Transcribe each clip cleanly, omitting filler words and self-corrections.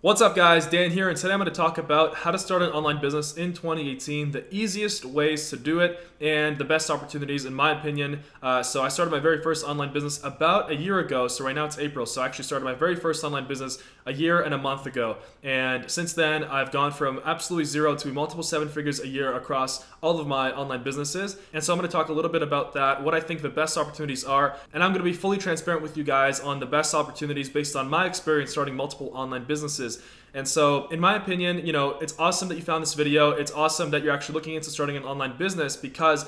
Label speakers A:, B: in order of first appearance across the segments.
A: What's up guys, Dan here, and today I'm going to talk about how to start an online business in 2018, the easiest ways to do it, and the best opportunities in my opinion. So I started my very first online business about a year ago, so right now it's April, so I actually started my very first online business a year and a month ago. And since then, I've gone from absolutely zero to multiple seven figures a year across all of my online businesses. And so I'm going to talk a little bit about that, what I think the best opportunities are, and I'm going to be fully transparent with you guys on the best opportunities based on my experience starting multiple online businesses. And so, in my opinion, it's awesome that you found this video. It's awesome that you're actually looking into starting an online business because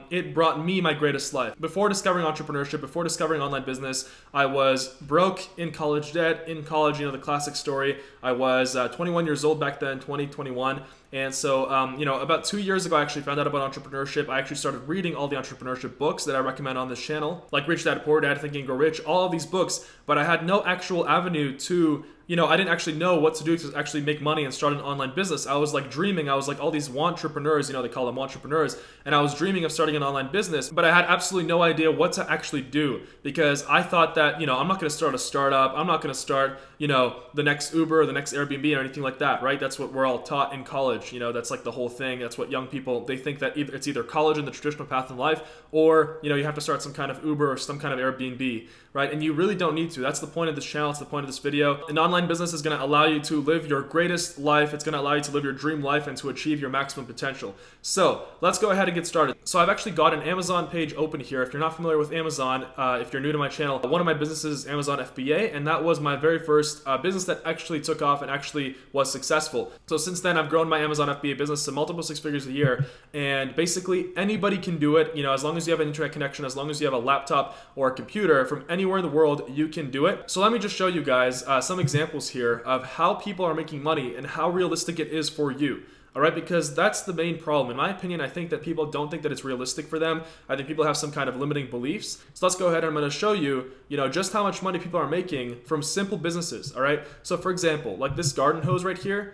A: it brought me my greatest life. Before discovering entrepreneurship, before discovering online business, I was broke, in college debt, in college, the classic story. I was 21 years old back then, 2021. And so, about 2 years ago, I actually found out about entrepreneurship. I actually started reading all the entrepreneurship books that I recommend on this channel, like Rich Dad Poor Dad, Think and Grow Rich, all of these books, but I had no actual avenue to I didn't actually know what to do to actually make money and start an online business. I was like dreaming. I was like all these wantrepreneurs, they call them wantrepreneurs, and I was dreaming of starting an online business, but I had absolutely no idea what to actually do because I thought that, I'm not going to start a startup. I'm not going to start, the next Uber or the next Airbnb or anything like that, right? That's what we're all taught in college. That's like the whole thing. That's what young people, they think that it's either college and the traditional path in life, or, you have to start some kind of Uber or some kind of Airbnb, right? And you really don't need to. That's the point of this channel. It's the point of this video. An online business is going to allow you to live your greatest life. It's going to allow you to live your dream life and to achieve your maximum potential. So let's go ahead and get started. So I've actually got an Amazon page open here. If you're not familiar with Amazon, if you're new to my channel, one of my businesses is Amazon FBA, and that was my very first business that actually took off and actually was successful. So since then, I've grown my Amazon FBA business to multiple six figures a year, and basically anybody can do it. As long as you have an internet connection, as long as you have a laptop or a computer from anywhere in the world, you can do it. So let me just show you guys some examples here of how people are making money and how realistic it is for you. All right, because that's the main problem. In my opinion, I think that people don't think that it's realistic for them. I think people have some kind of limiting beliefs. So let's go ahead and I'm going to show you, just how much money people are making from simple businesses. All right. So for example, like this garden hose right here.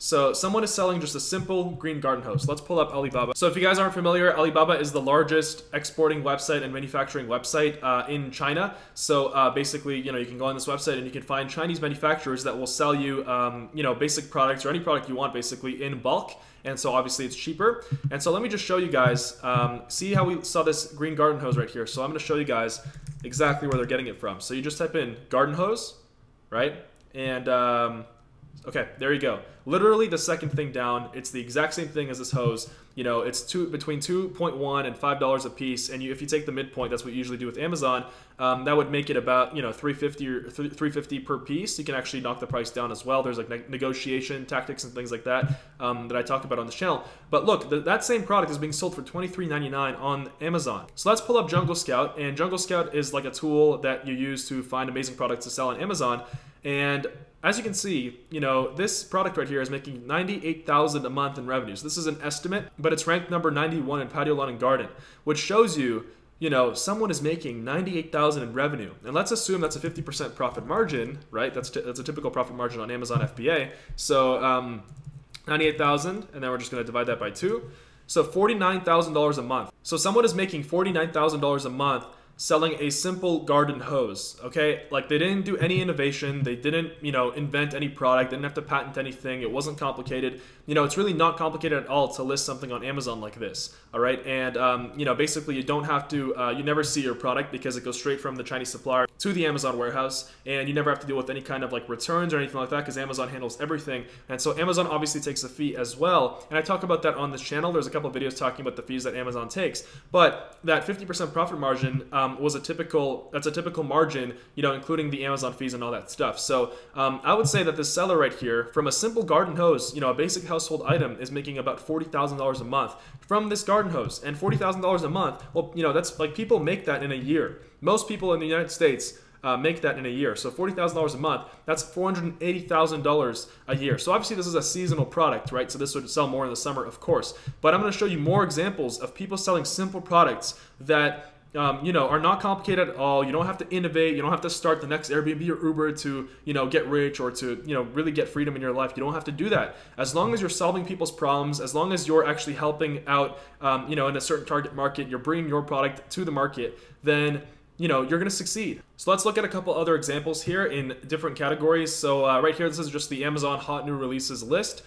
A: So someone is selling just a simple green garden hose. Let's pull up Alibaba. So if you guys aren't familiar, Alibaba is the largest exporting website and manufacturing website in China. So basically, you can go on this website and you can find Chinese manufacturers that will sell you, basic products or any product you want basically in bulk. And so obviously it's cheaper. And so let me just show you guys, see how we saw this green garden hose right here. So I'm going to show you guys exactly where they're getting it from. So you just type in garden hose, right? And okay, there you go. Literally the second thing down, it's the exact same thing as this hose. It's between $2.1 and $5 a piece, and if you take the midpoint, that's what you usually do with Amazon. That would make it about $3.50 or $3.50 per piece. You can actually knock the price down as well. There's like negotiation tactics and things like that that I talk about on this channel. But look, that same product is being sold for $23.99 on Amazon. So let's pull up Junglescout, and Junglescout is like a tool that you use to find amazing products to sell on Amazon. And as you can see, this product right here is making $98,000 a month in revenues. This is an estimate, but it's ranked number 91 in patio, lawn, and garden, which shows you, someone is making $98,000 in revenue. And let's assume that's a 50% profit margin, right? That's a typical profit margin on Amazon FBA. So 98,000, and then we're just going to divide that by 2. So $49,000 a month. So someone is making $49,000 a month selling a simple garden hose, okay? Like they didn't do any innovation, they didn't, invent any product, didn't have to patent anything, it wasn't complicated. It's really not complicated at all to list something on Amazon like this, all right? And, basically you don't have to, you never see your product because it goes straight from the Chinese supplier to the Amazon warehouse, and you never have to deal with any kind of like returns or anything like that because Amazon handles everything. And so Amazon obviously takes a fee as well, and I talk about that on this channel. There's a couple of videos talking about the fees that Amazon takes, but that 50% profit margin that's a typical margin, including the Amazon fees and all that stuff. So I would say that this seller right here, from a simple garden hose, a basic household item, is making about $40,000 a month from this garden hose. And $40,000 a month, well, that's like people make that in a year. Most people in the United States make that in a year. So $40,000 a month, that's $480,000 a year. So obviously this is a seasonal product, right? So this would sell more in the summer, of course. But I'm going to show you more examples of people selling simple products that are not complicated at all. You don't have to innovate. You don't have to start the next Airbnb or Uber to, get rich or to, really get freedom in your life. You don't have to do that. As long as you're solving people's problems, as long as you're actually helping out, in a certain target market, you're bringing your product to the market, then you're going to succeed. So let's look at a couple other examples here in different categories. So right here, this is just the Amazon hot new releases list,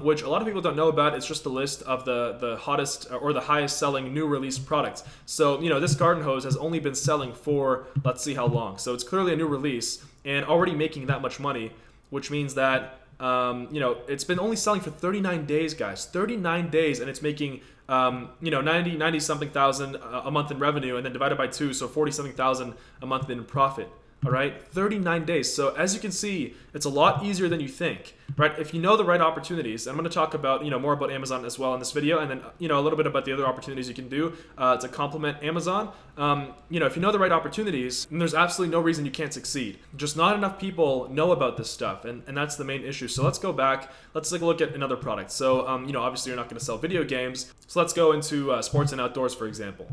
A: which a lot of people don't know about. It's just a list of the hottest or the highest selling new released products. So, this garden hose has only been selling for, let's see how long. So it's clearly a new release and already making that much money, which means that, it's been only selling for 39 days, guys. 39 days, and it's making 90 something thousand a month in revenue, and then divided by 2, so 40 something thousand a month in profit. All right, 39 days. So as you can see, it's a lot easier than you think, right? If you know the right opportunities, and I'm going to talk about, more about Amazon as well in this video, and then, a little bit about the other opportunities you can do to complement Amazon. If you know the right opportunities, then there's absolutely no reason you can't succeed. Just not enough people know about this stuff, and that's the main issue. So let's go back. Let's take a look at another product. So, obviously you're not going to sell video games. So let's go into sports and outdoors, for example.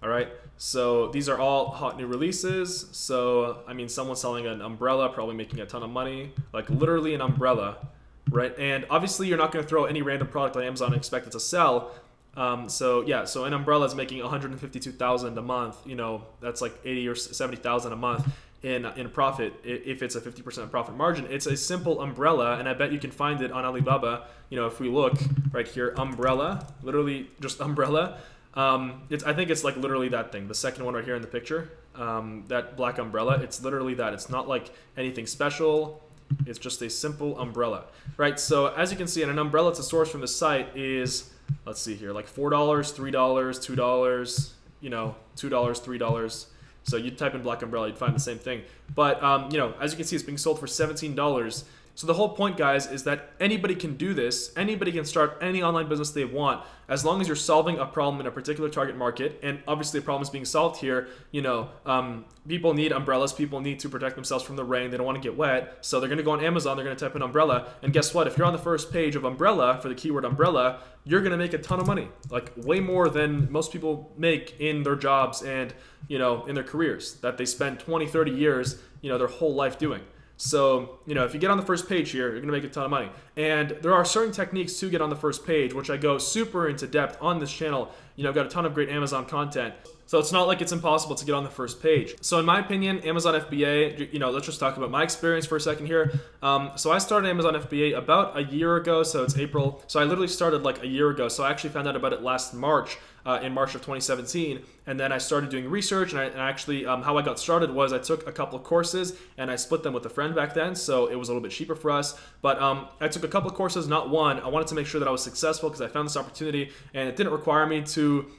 A: All right, so these are all hot new releases. So, someone selling an umbrella, probably making a ton of money, like literally an umbrella, right? And obviously you're not going to throw any random product on Amazon and expect it to sell. So an umbrella is making 152,000 a month. That's like 80 or 70,000 a month in profit if it's a 50% profit margin. It's a simple umbrella, and I bet you can find it on Alibaba. If we look right here, umbrella, literally just umbrella. I think it's like literally that thing, the second one right here in the picture, that black umbrella. It's literally that. It's not like anything special. It's just a simple umbrella, right? So as you can see, an umbrella to source from the site is, let's see here, like $4, $3, $2, $2, $3. So you type in black umbrella, you'd find the same thing. But, as you can see, it's being sold for $17. So the whole point, guys, is that anybody can do this. Anybody can start any online business they want, as long as you're solving a problem in a particular target market. And obviously the problem is being solved here. People need umbrellas. People need to protect themselves from the rain. They don't want to get wet. So they're going to go on Amazon. They're going to type in umbrella. And guess what? If you're on the first page of umbrella for the keyword umbrella, you're going to make a ton of money, like way more than most people make in their jobs and, in their careers that they spend 20, 30 years, their whole life doing. So, if you get on the first page here, you're going to make a ton of money. And there are certain techniques to get on the first page, which I go super into depth on this channel. I've got a ton of great Amazon content. So it's not like it's impossible to get on the first page. So in my opinion, Amazon FBA, let's just talk about my experience for a second here. So I started Amazon FBA about a year ago, so it's April. So I literally started like a year ago. So I actually found out about it last March, in March of 2017. And then I started doing research, and actually how I got started was I took a couple of courses and I split them with a friend back then. So it was a little bit cheaper for us. But I took a couple of courses, not one. I wanted to make sure that I was successful because I found this opportunity, and it didn't require me to,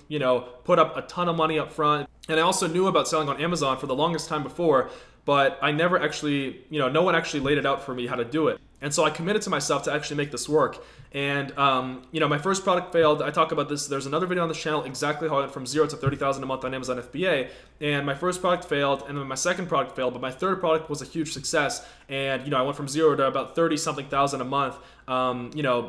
A: put up a ton of money up front. And I also knew about selling on Amazon for the longest time before, but I never actually, no one actually laid it out for me how to do it. And so I committed to myself to actually make this work. And, my first product failed. I talk about this. There's another video on this channel, exactly how I went from 0 to 30,000 a month on Amazon FBA. And my first product failed, and then my second product failed, but my third product was a huge success. And, I went from 0 to about 30 something thousand a month,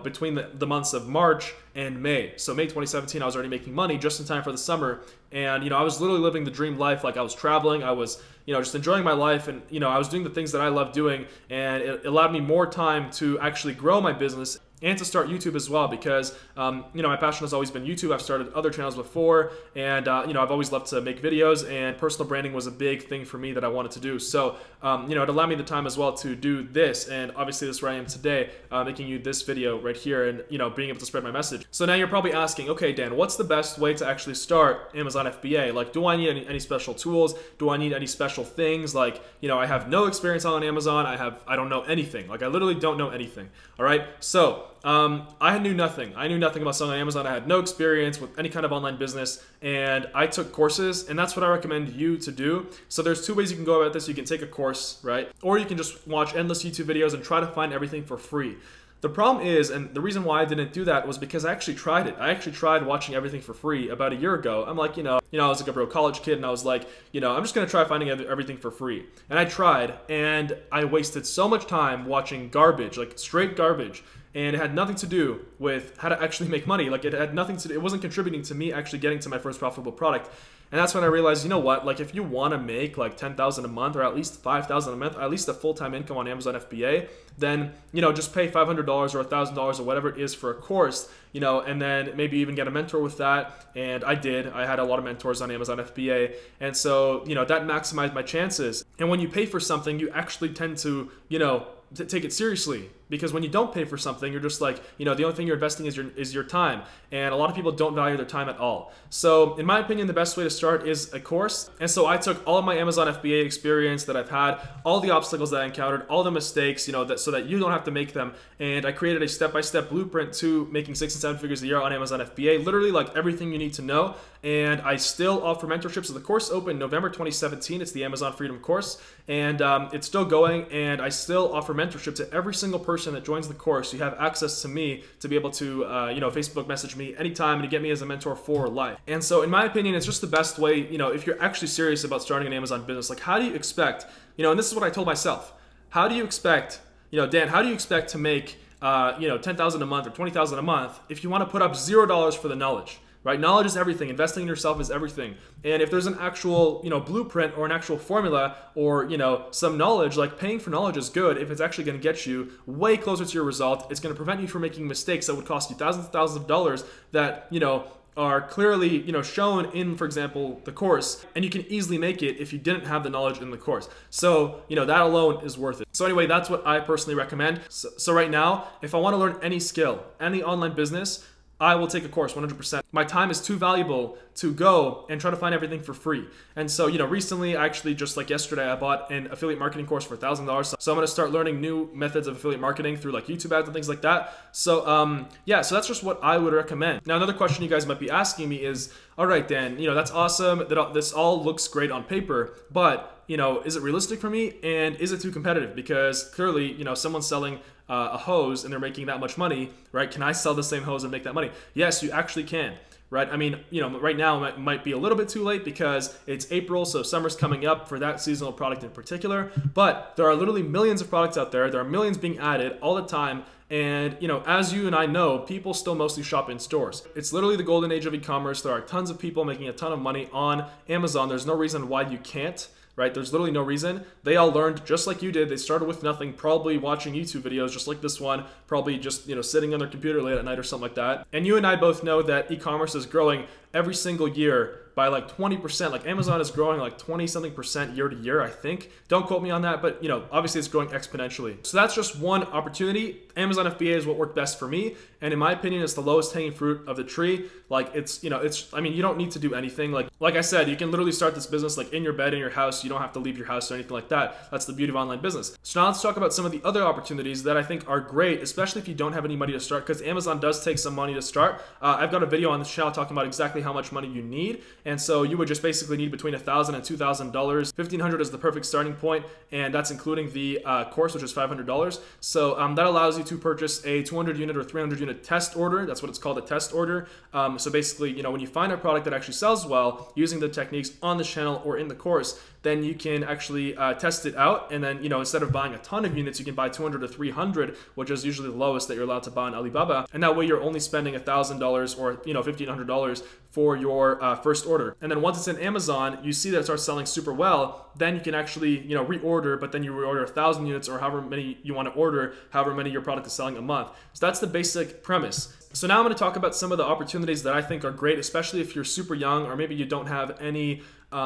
A: between the months of March and May. So May 2017, I was already making money just in time for the summer. And, I was literally living the dream life. Like I was traveling, I was, just enjoying my life, and, I was doing the things that I love doing, and it allowed me more time to actually grow my business and to start YouTube as well, because my passion has always been YouTube. I've started other channels before, and I've always loved to make videos, and personal branding was a big thing for me that I wanted to do. So it allowed me the time as well to do this, and obviously this is where I am today, making you this video right here, and being able to spread my message. So now you're probably asking, okay, Dan, what's the best way to actually start Amazon FBA? Like, do I need any special tools? Do I need any special things? Like, I have no experience on Amazon. I don't know anything. Like, I literally don't know anything. All right, so I knew nothing. I knew nothing about selling on Amazon. I had no experience with any kind of online business, and I took courses, and that's what I recommend you to do. So there's two ways you can go about this. You can take a course, right? Or you can just watch endless YouTube videos and try to find everything for free. The problem is, and the reason why I didn't do that was because I actually tried it. I actually tried watching everything for free about a year ago. I'm like, I was like a broke college kid, and I was like, I'm just going to try finding everything for free. And I tried, and I wasted so much time watching garbage, like straight garbage. And it had nothing to do with how to actually make money. Like it had nothing to do, it wasn't contributing to me actually getting to my first profitable product. And that's when I realized, you know what, like if you want to make like 10,000 a month or at least 5,000 a month, at least a full-time income on Amazon FBA, then, you know, just pay $500 or $1,000 or whatever it is for a course, you know, and then maybe even get a mentor with that. And I did. I had a lot of mentors on Amazon FBA. And so, you know, that maximized my chances. And when you pay for something, you actually tend to, you know, take it seriously, because when you don't pay for something, you're just like, you know, the only thing you're investing is your time, and a lot of people don't value their time at all. So in my opinion, the best way to start is a course. And so I took all of my Amazon FBA experience that I've had, all the obstacles that I encountered, all the mistakes, you know, so that you don't have to make them, and I created a step-by-step blueprint to making 6 and 7 figures a year on Amazon FBA, literally like everything you need to know. And I still offer mentorship. So the course opened November 2017. It's the Amazon Freedom course, and it's still going, and I still offer mentorship to every single person that joins the course. You have access to me to be able to, you know, Facebook message me anytime and to get me as a mentor for life. And so in my opinion, it's just the best way, you know, if you're actually serious about starting an Amazon business. Like, how do you expect, you know, and this is what I told myself, how do you expect, you know, Dan, how do you expect to make, you know, 10,000 a month or 20,000 a month if you want to put up $0 for the knowledge? Right? Knowledge is everything. Investing in yourself is everything. And if there's an actual, you know, blueprint or an actual formula or, you know, some knowledge, like paying for knowledge is good if it's actually going to get you way closer to your result. It's going to prevent you from making mistakes that would cost you thousands and thousands of dollars that, you know, are clearly, you know, shown in, for example, the course, and you can easily make it if you didn't have the knowledge in the course. So, you know, that alone is worth it. So anyway, that's what I personally recommend. So right now, if I want to learn any skill, any online business, I will take a course 100%. My time is too valuable to go and try to find everything for free. And so, you know, recently, actually just like yesterday, I bought an affiliate marketing course for $1,000. So I'm going to start learning new methods of affiliate marketing through like YouTube ads and things like that. So yeah, so that's just what I would recommend. Now, another question you guys might be asking me is, all right, Dan, you know, that's awesome that this all looks great on paper, but, you know, is it realistic for me? And is it too competitive? Because clearly, you know, someone's selling a hose and they're making that much money, right? Can I sell the same hose and make that money? Yes, you actually can, right? I mean, you know, right now it might be a little bit too late because it's April, so summer's coming up for that seasonal product in particular, but there are literally millions of products out there. There are millions being added all the time. And, you know, as you and I know, people still mostly shop in stores. It's literally the golden age of e-commerce. There are tons of people making a ton of money on Amazon. There's no reason why you can't. Right? There's literally no reason. They all learned just like you did. They started with nothing, probably watching YouTube videos just like this one, probably just, you know, sitting on their computer late at night or something like that. And you and I both know that e-commerce is growing every single year by like 20%. Like Amazon is growing like 20-something% year to year, I think. Don't quote me on that, but, you know, obviously it's growing exponentially. So that's just one opportunity. Amazon FBA is what worked best for me. And in my opinion, it's the lowest hanging fruit of the tree. Like it's, you know, I mean, you don't need to do anything. Like I said, you can literally start this business like in your bed, in your house. You don't have to leave your house or anything like that. That's the beauty of online business. So now let's talk about some of the other opportunities that I think are great, especially if you don't have any money to start, because Amazon does take some money to start. I've got a video on this channel talking about exactly how much money you need. And so you would just basically need between $1,000 and $2,000. $1,500 is the perfect starting point, and that's including the course, which is $500. So that allows you to purchase a 200 unit or 300 unit test order. That's what it's called, a test order. So basically, you know, when you find a product that actually sells well using the techniques on the channel or in the course, then you can actually test it out. And then, you know, instead of buying a ton of units, you can buy 200 or 300, which is usually the lowest that you're allowed to buy on Alibaba. And that way you're only spending $1,000 or, you know, $1,500 for your first order. And then once it's in Amazon, you see that it starts selling super well, then you can actually, you know, reorder, but then you reorder 1,000 units or however many you want to order, however many your product is selling a month. So that's the basic premise. So now I'm going to talk about some of the opportunities that I think are great, especially if you're super young or maybe you don't have any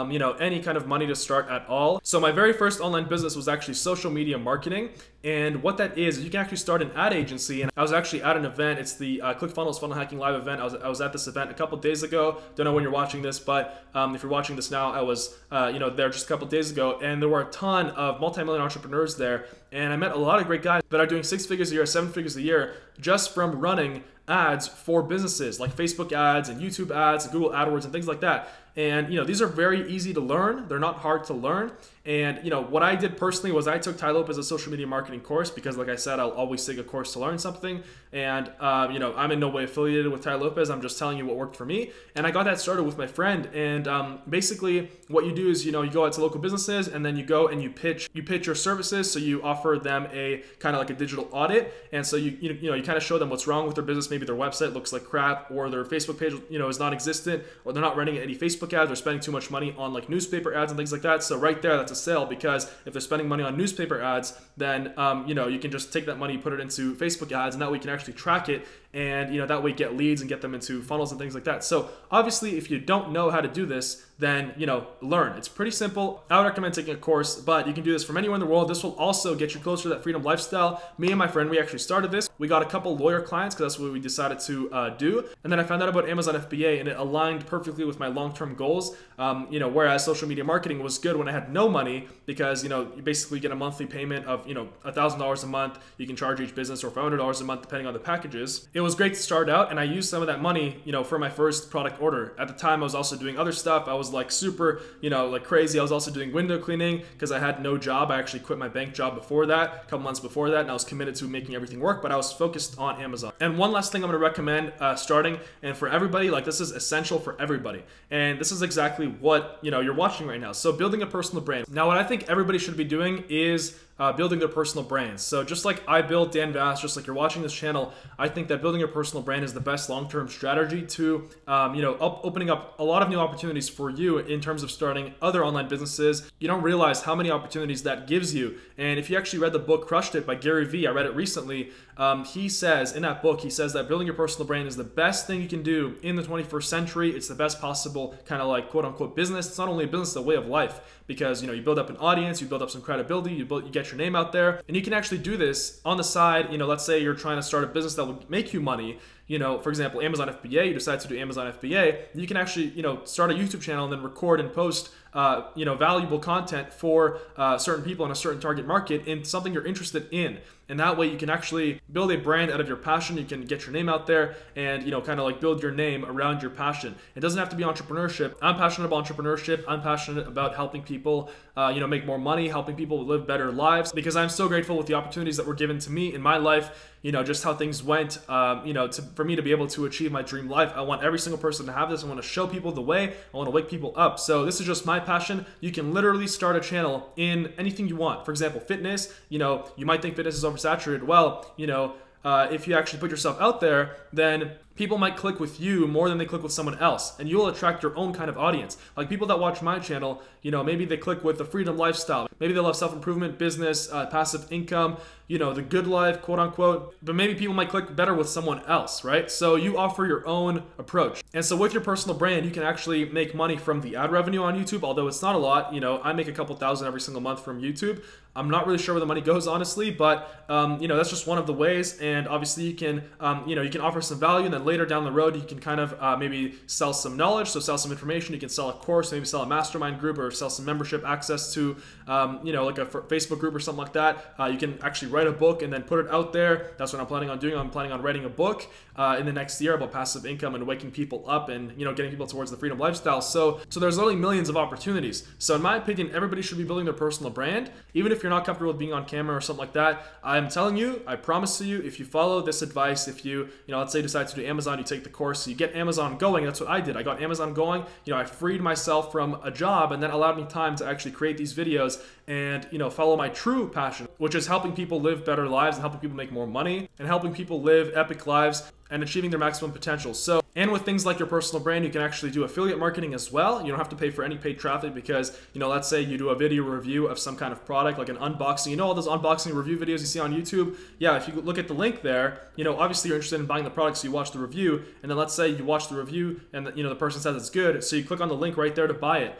A: you know, any kind of money to start at all. So my very first online business was actually social media marketing. And what that is you can actually start an ad agency. And I was actually at an event. It's the ClickFunnels Funnel Hacking Live event. I was at this event a couple days ago. Don't know when you're watching this, but if you're watching this now, I was you know, there just a couple days ago. And there were a ton of multi-million entrepreneurs there. And I met a lot of great guys that are doing 6 figures a year, 7 figures a year, just from running ads for businesses like Facebook ads and YouTube ads and Google AdWords and things like that. And, you know, these are very easy to learn. They're not hard to learn. And what I did personally was I took Tai Lopez's social media marketing course because, like I said, I'll always take a course to learn something. And I'm in no way affiliated with Tai Lopez. I'm just telling you what worked for me. And I got that started with my friend. And basically, what you do is you go out to local businesses, and then you go and you pitch your services. So you offer them a kind of like a digital audit, and so you kind of show them what's wrong with their business. Maybe their website looks like crap, or their Facebook page is non-existent, or they're not running any Facebook ads, they're spending too much money on like newspaper ads and things like that. So right there, that's a sale, because if they're spending money on newspaper ads, then you can just take that money, put it into Facebook ads, and that way you can actually track it, and that way get leads and get them into funnels and things like that. So obviously, if you don't know how to do this, then learn. It's pretty simple. I would recommend taking a course, but you can do this from anywhere in the world. This will also get you closer to that freedom lifestyle. Me and my friend, we actually started this. We got a couple lawyer clients because that's what we decided to do. And then I found out about Amazon FBA, and it aligned perfectly with my long-term goals. Whereas social media marketing was good when I had no money, because you basically get a monthly payment of $1,000 a month. You can charge each business, or $500 a month depending on the packages. It was great to start out, and I used some of that money for my first product order. At the time, I was also doing other stuff. I was like super like crazy. I was also doing window cleaning because I had no job. I actually quit my bank job before that, a couple months before that, and I was committed to making everything work, but I was focused on Amazon. And one last thing I'm going to recommend starting, and for everybody, like this is essential for everybody, and this is exactly what you're watching right now. So building a personal brand. Now, what I think everybody should be doing is building their personal brands. So just like I built Dan Vass, just like you're watching this channel, I think that building your personal brand is the best long-term strategy to opening up a lot of new opportunities for you in terms of starting other online businesses. You don't realize how many opportunities that gives you. And if you actually read the book Crushed It by Gary Vee, I read it recently, he says in that book, he says that building your personal brand is the best thing you can do in the 21st century. It's the best possible kind of like quote unquote business. It's not only a business, it's a way of life, because you build up an audience, you build up some credibility, you get your name out there, and you can actually do this on the side. Let's say you're trying to start a business that will make you money. For example, Amazon FBA, you decide to do Amazon FBA, you can actually, start a YouTube channel and then record and post, valuable content for certain people in a certain target market in something you're interested in. And that way you can actually build a brand out of your passion. You can get your name out there and, kind of like build your name around your passion. It doesn't have to be entrepreneurship. I'm passionate about entrepreneurship. I'm passionate about helping people, make more money, helping people live better lives, because I'm so grateful with the opportunities that were given to me in my life, just how things went, for me to be able to achieve my dream life. I want every single person to have this. I want to show people the way. I want to wake people up. So this is just my passion. You can literally start a channel in anything you want. For example, fitness, you might think fitness is oversaturated. Well, if you actually put yourself out there, then people might click with you more than they click with someone else, and you'll attract your own kind of audience. Like people that watch my channel, maybe they click with the freedom lifestyle. Maybe they love self-improvement, business, passive income, the good life, quote unquote. But maybe people might click better with someone else, right? So you offer your own approach. And so with your personal brand, you can actually make money from the ad revenue on YouTube, although it's not a lot. I make a couple thousand every single month from YouTube. I'm not really sure where the money goes, honestly, but that's just one of the ways. And obviously you can, you can offer some value, and then later down the road, you can kind of maybe sell some knowledge, so sell some information. You can sell a course, maybe sell a mastermind group, or sell some membership access to, like a Facebook group or something like that. You can actually write a book and then put it out there. That's what I'm planning on doing. I'm planning on writing a book in the next year about passive income and waking people up and, getting people towards the freedom lifestyle. So there's literally millions of opportunities. So in my opinion, everybody should be building their personal brand, even if you're not comfortable with being on camera or something like that. I'm telling you, I promise to you, if you follow this advice, if you, let's say you decide to do Amazon, you take the course, you get Amazon going. That's what I did. I got Amazon going. I freed myself from a job, and that allowed me time to actually create these videos and, follow my true passion, which is helping people live better lives and helping people make more money and helping people live epic lives and achieving their maximum potential. So, and with things like your personal brand, you can actually do affiliate marketing as well. You don't have to pay for any paid traffic because, let's say you do a video review of some kind of product, like an unboxing. All those unboxing review videos you see on YouTube? Yeah, if you look at the link there, obviously you're interested in buying the product, so you watch the review, and then let's say you watch the review and, the person says it's good, so you click on the link right there to buy it,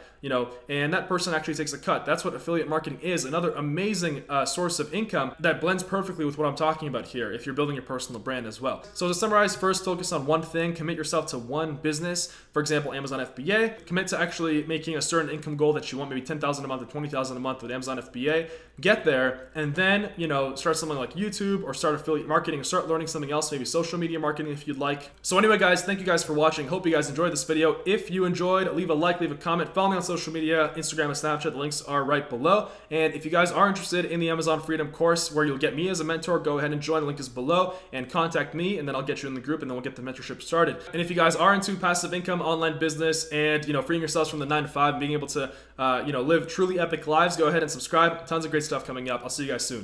A: and that person actually takes a cut. That's what affiliate marketing is, another amazing source of income that blends perfectly with what I'm talking about here if you're building your personal brand as well. So to summarize, guys first focus on one thing, commit yourself to one business, for example, Amazon FBA, commit to actually making a certain income goal that you want, maybe 10,000 a month or 20,000 a month with Amazon FBA, get there, and then, you know, start something like YouTube or start affiliate marketing or start learning something else, maybe social media marketing if you'd like. So anyway, guys, thank you guys for watching. Hope you guys enjoyed this video. If you enjoyed, leave a like, leave a comment, follow me on social media, Instagram and Snapchat. The links are right below. And if you guys are interested in the Amazon Freedom course where you'll get me as a mentor, go ahead and join. The link is below and contact me, and then I'll get you in the group and then we'll get the mentorship started. And if you guys are into passive income, online business, and, you know, freeing yourselves from the 9 to 5 and being able to, you know, live truly epic lives, go ahead and subscribe. Tons of great stuff coming up. I'll see you guys soon.